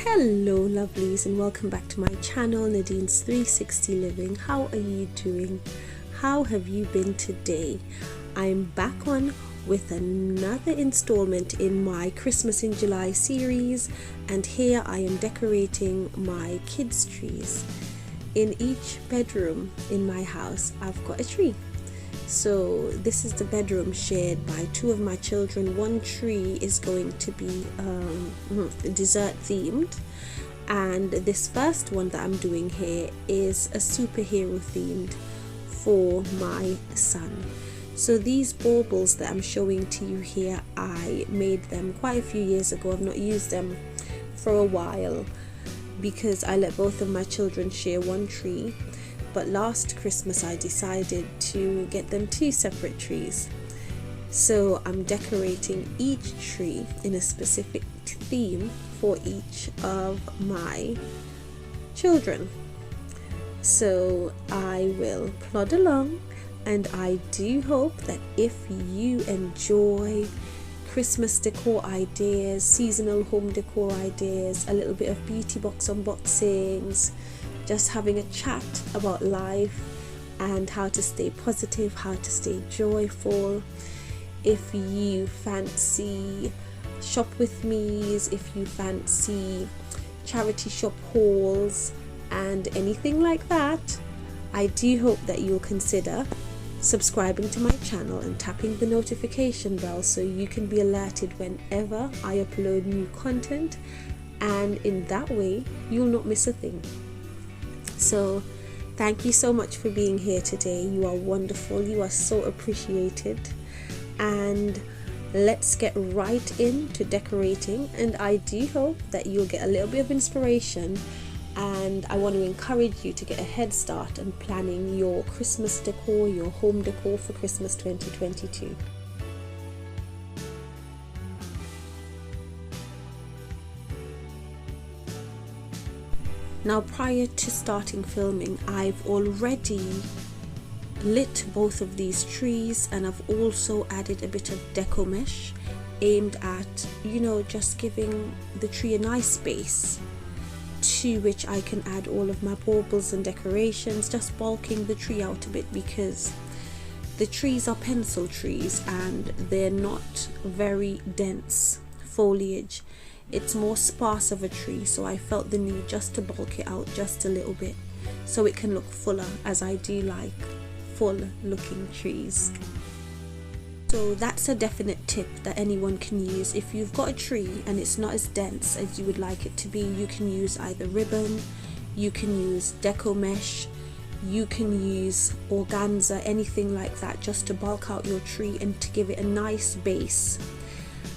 Hello lovelies, and welcome back to my channel, Nadine's 360 Living. How are you doing? How have you been today? I'm back on with another installment in my Christmas in July series, and here I am decorating my kids' trees. In each bedroom in my house I've got a tree. So this is the bedroom shared by two of my children. One tree is going to be dessert themed, and this first one that I'm doing here is a superhero themed for my son. So these baubles that I'm showing to you here, I made them quite a few years ago. I've not used them for a while because I let both of my children share one tree. But last Christmas I decided to get them two separate trees. So I'm decorating each tree in a specific theme for each of my children. So I will plod along, and I do hope that if you enjoy Christmas decor ideas, seasonal home decor ideas, a little bit of beauty box unboxings, just having a chat about life and how to stay positive, how to stay joyful. If you fancy shop with me's, if you fancy charity shop hauls and anything like that, I do hope that you'll consider subscribing to my channel and tapping the notification bell so you can be alerted whenever I upload new content, and in that way you'll not miss a thing. So thank you so much for being here today. You are wonderful. You are so appreciated. And let's get right into decorating. And I do hope that you'll get a little bit of inspiration. And I want to encourage you to get a head start on planning your Christmas decor, your home decor for Christmas 2022. Now, prior to starting filming, I've already lit both of these trees, and I've also added a bit of deco mesh aimed at, just giving the tree a nice space to which I can add all of my baubles and decorations, just bulking the tree out a bit because the trees are pencil trees and they're not very dense foliage. It's more sparse of a tree, so I felt the need just to bulk it out just a little bit so it can look fuller, as I do like full looking trees. So that's a definite tip that anyone can use. If you've got a tree and it's not as dense as you would like it to be, you can use either ribbon, you can use deco mesh, you can use organza, anything like that, just to bulk out your tree and to give it a nice base.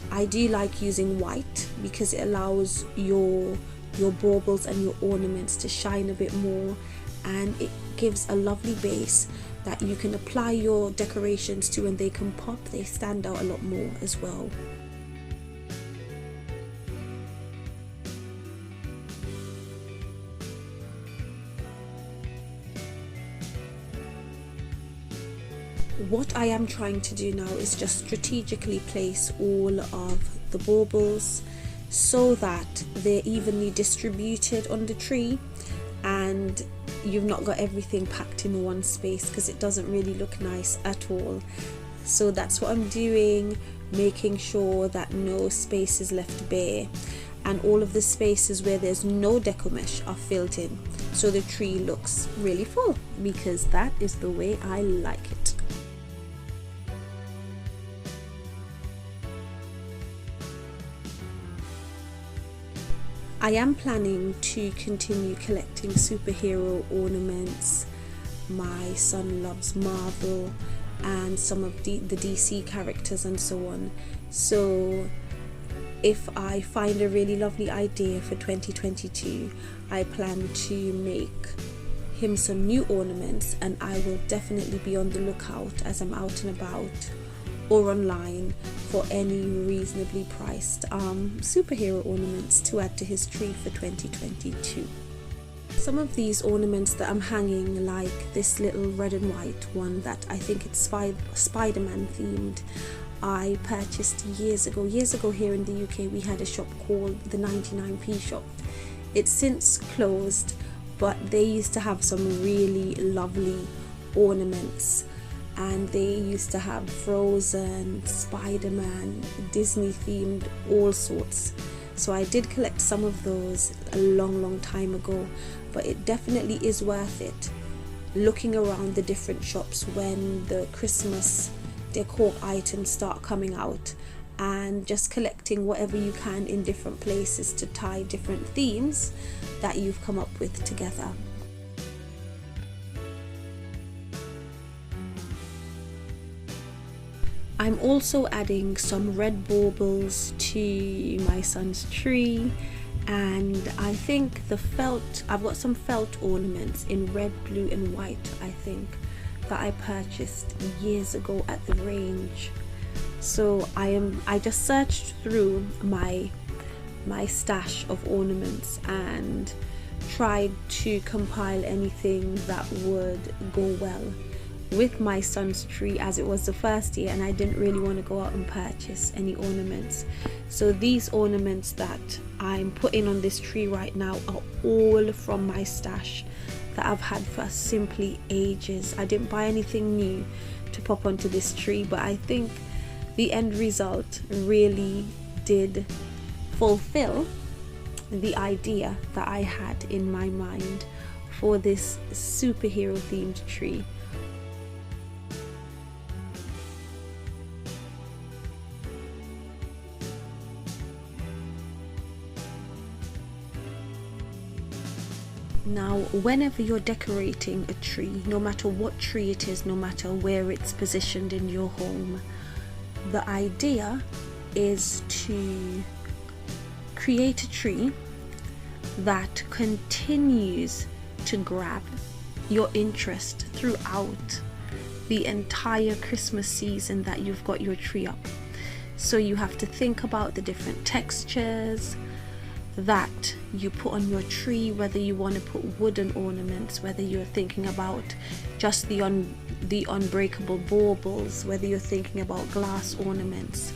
I do like using white because it allows your baubles and your ornaments to shine a bit more, and it gives a lovely base that you can apply your decorations to, and they can pop, they stand out a lot more as well. What I am trying to do now is just strategically place all of the baubles so that they're evenly distributed on the tree and you've not got everything packed in one space, because it doesn't really look nice at all. So that's what I'm doing, making sure that no space is left bare, and all of the spaces where there's no deco mesh are filled in so the tree looks really full, because that is the way I like it. I am planning to continue collecting superhero ornaments. My son loves Marvel and some of the DC characters and so on. So if I find a really lovely idea for 2022, I plan to make him some new ornaments, and I will definitely be on the lookout as I'm out and about or online for any reasonably priced superhero ornaments to add to his tree for 2022. Some of these ornaments that I'm hanging, like this little red and white one that I think it's Spider-Man themed, I purchased years ago here in the UK. We had a shop called the 99p shop, It's since closed, but they used to have some really lovely ornaments, and they used to have Frozen, Spider-Man, Disney themed, all sorts. So I did collect some of those a long time ago, but it definitely is worth it looking around the different shops when the Christmas decor items start coming out, and just collecting whatever you can in different places to tie different themes that you've come up with together. I'm also adding some red baubles to my son's tree, and I think I've got some felt ornaments in red, blue and white, I think, that I purchased years ago at the range. So I just searched through my stash of ornaments and tried to compile anything that would go well with my son's tree, as it was the first year and I didn't really want to go out and purchase any ornaments. So these ornaments that I'm putting on this tree right now are all from my stash that I've had for simply ages. I didn't buy anything new to pop onto this tree, but I think the end result really did fulfill the idea that I had in my mind for this superhero themed tree. Now, whenever you're decorating a tree, no matter what tree it is, no matter where it's positioned in your home, the idea is to create a tree that continues to grab your interest throughout the entire Christmas season that you've got your tree up. So you have to think about the different textures that you put on your tree, whether you want to put wooden ornaments, whether you're thinking about just the unbreakable baubles, whether you're thinking about glass ornaments,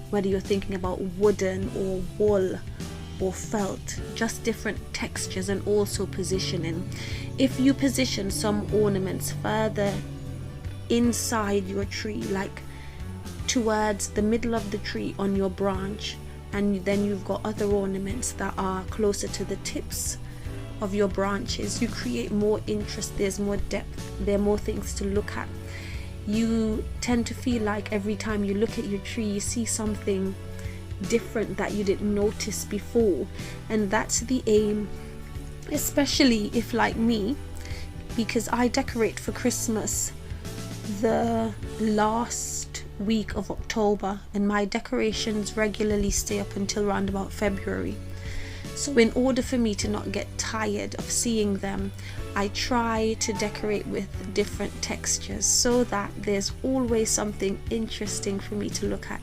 whether you're thinking about wooden or wool or felt, just different textures, and also positioning. If you position some ornaments further inside your tree, like towards the middle of the tree on your branch, and then you've got other ornaments that are closer to the tips of your branches, you create more interest, there's more depth, there are more things to look at. You tend to feel like every time you look at your tree you see something different that you didn't notice before, and that's the aim, especially if, like me, because I decorate for Christmas the last week of October and my decorations regularly stay up until around about February. So in order for me to not get tired of seeing them, I try to decorate with different textures so that there's always something interesting for me to look at.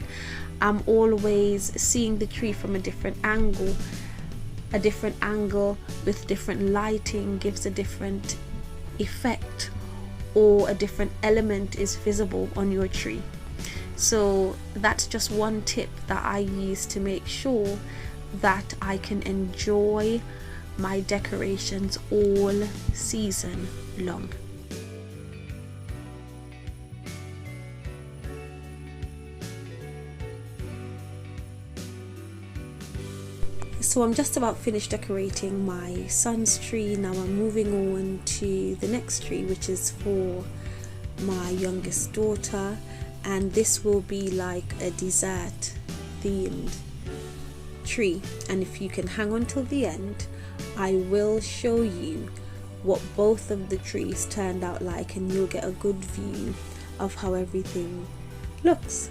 I'm always seeing the tree from a different angle. A different angle with different lighting gives a different effect, or a different element is visible on your tree. So that's just one tip that I use to make sure that I can enjoy my decorations all season long. So I'm just about finished decorating my son's tree. Now I'm moving on to the next tree, which is for my youngest daughter, and this will be like a dessert themed tree. And if you can hang on till the end, I will show you what both of the trees turned out like, and you'll get a good view of how everything looks.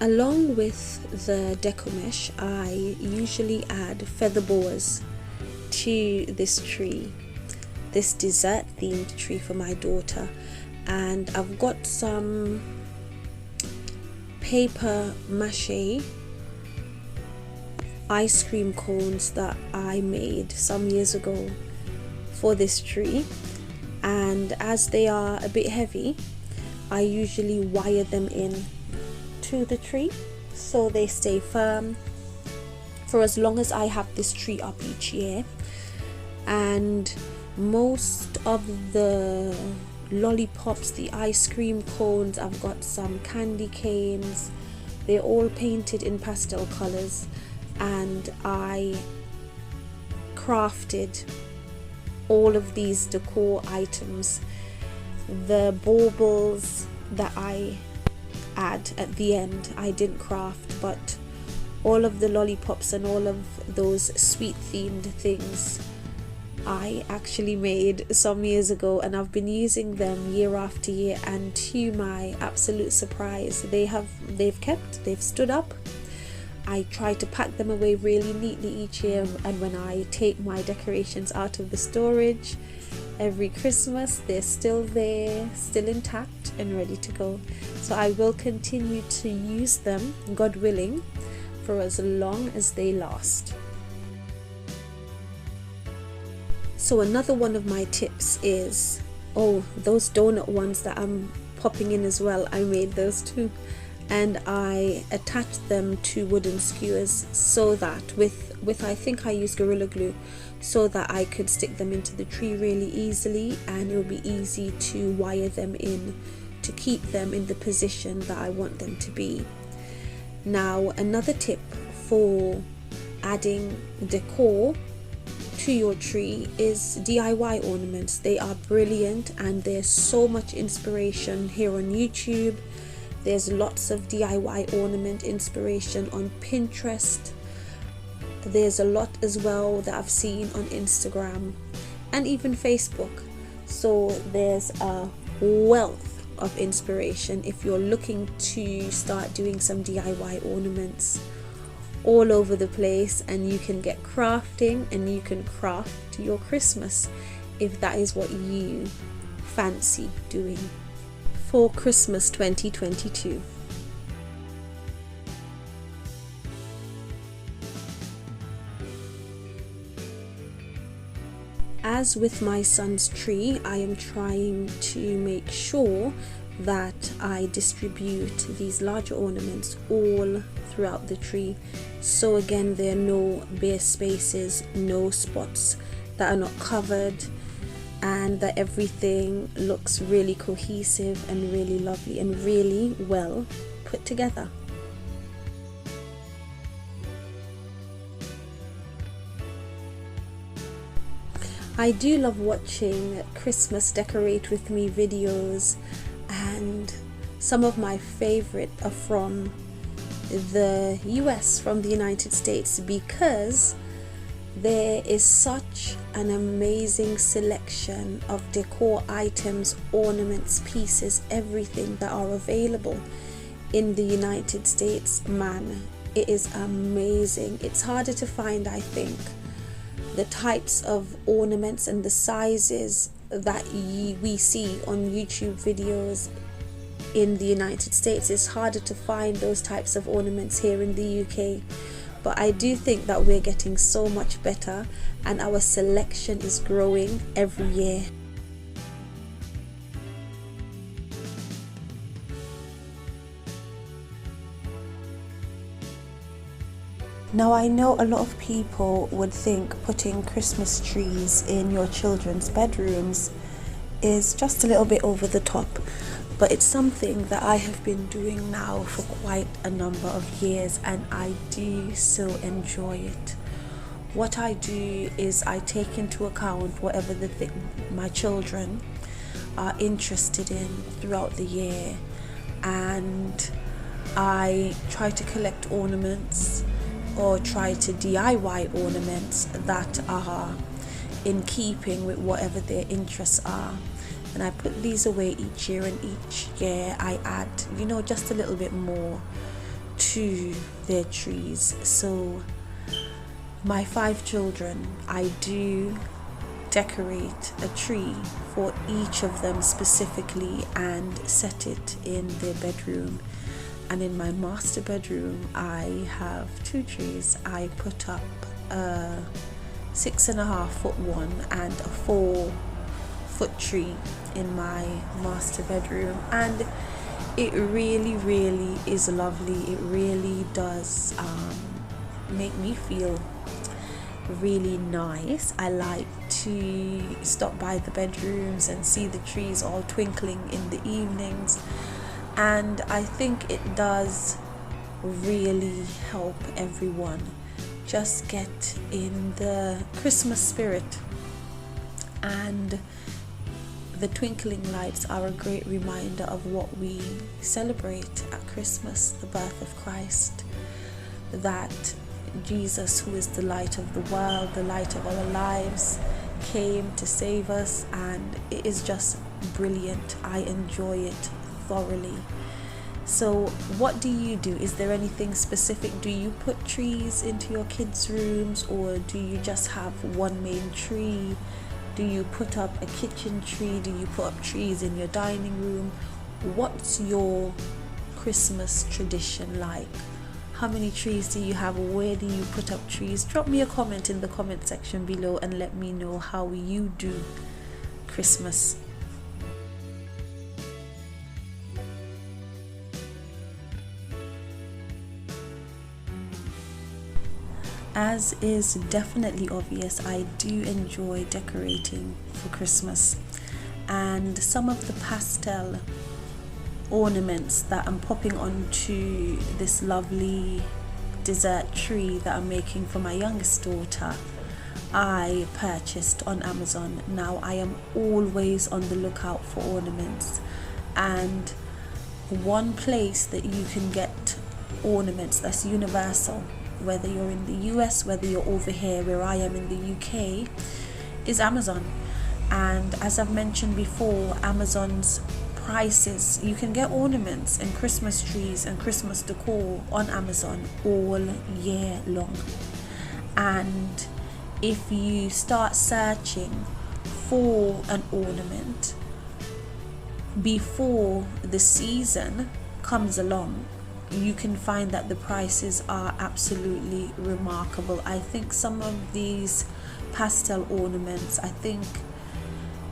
Along with the deco mesh, I usually add feather boas to this tree, this dessert themed tree for my daughter. And I've got some paper mache ice cream cones that I made some years ago for this tree, and as they are a bit heavy, I usually wire them in to the tree so they stay firm for as long as I have this tree up each year. And most of the lollipops, the ice cream cones, I've got some candy canes, they're all painted in pastel colors, and I crafted all of these decor items. The baubles that I add at the end I didn't craft, but all of the lollipops and all of those sweet themed things I actually made some years ago, and I've been using them year after year, and to my absolute surprise they've stood up. I try to pack them away really neatly each year, and when I take my decorations out of the storage every Christmas, they're still there, still intact and ready to go. So I will continue to use them, God willing, for as long as they last. So another one of my tips is, those donut ones that I'm popping in as well, I made those too, and I attached them to wooden skewers so that with I think I used Gorilla Glue, so that I could stick them into the tree really easily, and it will be easy to wire them in to keep them in the position that I want them to be. Now, another tip for adding decor to your tree is DIY ornaments. They are brilliant, and there's so much inspiration here on YouTube. There's lots of DIY ornament inspiration on Pinterest. There's a lot as well that I've seen on Instagram and even Facebook. So there's a wealth of inspiration if you're looking to start doing some DIY ornaments all over the place, and you can get crafting and you can craft your Christmas if that is what you fancy doing for Christmas 2022. As with my son's tree, I am trying to make sure that I distribute these larger ornaments all throughout the tree. So again, there are no bare spaces, no spots that are not covered, and that everything looks really cohesive and really lovely and really well put together. I do love watching Christmas decorate with me videos, and some of my favorite are from the US, from the United States, because there is such an amazing selection of decor items, ornaments, pieces, everything that are available in the United States. Man, it is amazing. It's harder to find, I think, the types of ornaments and the sizes that we see on YouTube videos in the United States. It's harder to find those types of ornaments here in the UK, but I do think that we're getting so much better, and our selection is growing every year. Now, I know a lot of people would think putting Christmas trees in your children's bedrooms is just a little bit over the top, but it's something that I have been doing now for quite a number of years, and I do so enjoy it. What I do is I take into account whatever my children are interested in throughout the year, and I try to collect ornaments or try to DIY ornaments that are in keeping with whatever their interests are. And I put these away each year, and each year I add, just a little bit more to their trees. So my 5 children, I do decorate a tree for each of them specifically and set it in their bedroom. And in my master bedroom, I have 2 trees. I put up a 6.5-foot one and a 4-foot tree in my master bedroom, and it really is lovely. It really does make me feel really nice. I like to stop by the bedrooms and see the trees all twinkling in the evenings, and I think it does really help everyone just get in the Christmas spirit. And the twinkling lights are a great reminder of what we celebrate at Christmas, the birth of Christ, that Jesus, who is the light of the world, the light of our lives, came to save us, and it is just brilliant. I enjoy it thoroughly. So what do you do? Is there anything specific? Do you put trees into your kids' rooms, or do you just have one main tree? Do you put up a kitchen tree? Do you put up trees in your dining room? What's your Christmas tradition like? How many trees do you have? Where do you put up trees? Drop me a comment in the comment section below and let me know how you do Christmas. As is definitely obvious, I do enjoy decorating for Christmas, and some of the pastel ornaments that I'm popping onto this lovely dessert tree that I'm making for my youngest daughter, I purchased on Amazon. Now I am always on the lookout for ornaments, and one place that you can get ornaments that's universal, whether you're in the US, whether you're over here where I am in the UK, is Amazon. And as I've mentioned before, Amazon's prices, you can get ornaments and Christmas trees and Christmas decor on Amazon all year long. And if you start searching for an ornament before the season comes along, you can find that the prices are absolutely remarkable. I think some of these pastel ornaments, I think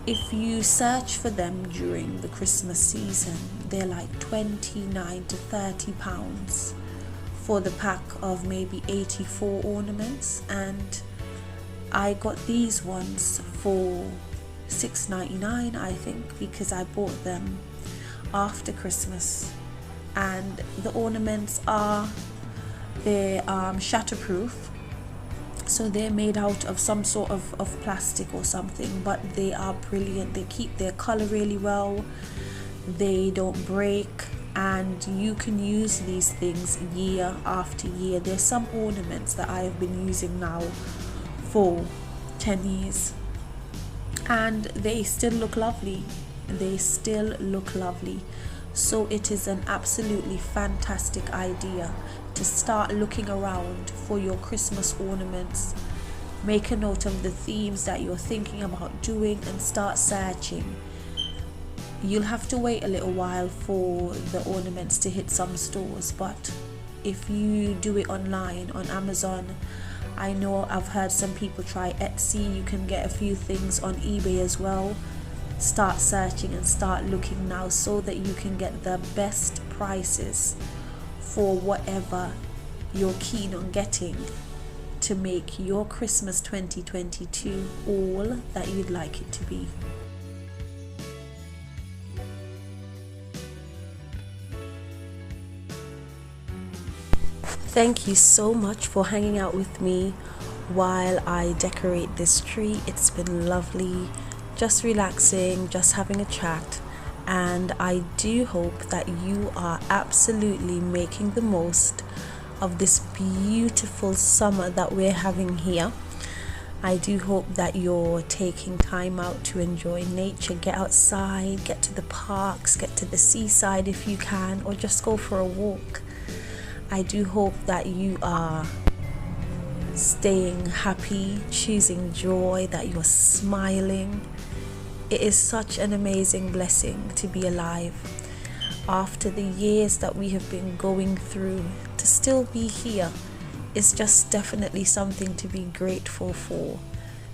if you search for them during the Christmas season, they're like 29 to 30 pounds for the pack of maybe 84 ornaments, and I got these ones for $6.99 I think, because I bought them after Christmas. And the ornaments are, they're shatterproof, so they're made out of some sort of plastic or something, but they are brilliant. They keep their color really well, they don't break, and you can use these things year after year. There's some ornaments that I have been using now for 10 years and they still look lovely. So it is an absolutely fantastic idea to start looking around for your Christmas ornaments. Make a note of the themes that you're thinking about doing and start searching. You'll have to wait a little while for the ornaments to hit some stores, but if you do it online on Amazon, I know I've heard some people try Etsy. You can get a few things on eBay as well. Start searching and start looking now so that you can get the best prices for whatever you're keen on getting to make your Christmas 2022 all that you'd like it to be. Thank you so much for hanging out with me while I decorate this tree. It's been lovely, just relaxing, just having a chat, and I do hope that you are absolutely making the most of this beautiful summer that we're having here. I do hope that you're taking time out to enjoy nature, get outside, get to the parks, get to the seaside if you can, or just go for a walk. I do hope that you are staying happy, choosing joy, that you're smiling. It is such an amazing blessing to be alive. after the years that we have been going through, to still be here is just definitely something to be grateful for.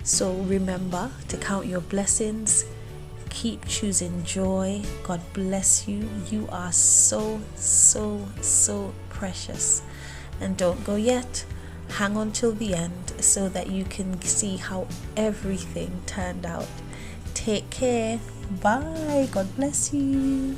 So remember to count your blessings, keep choosing joy. God bless you. You are so, so, so precious. And don't go yet. Hang on till the end so that you can see how everything turned out. Take care. Bye. God bless you.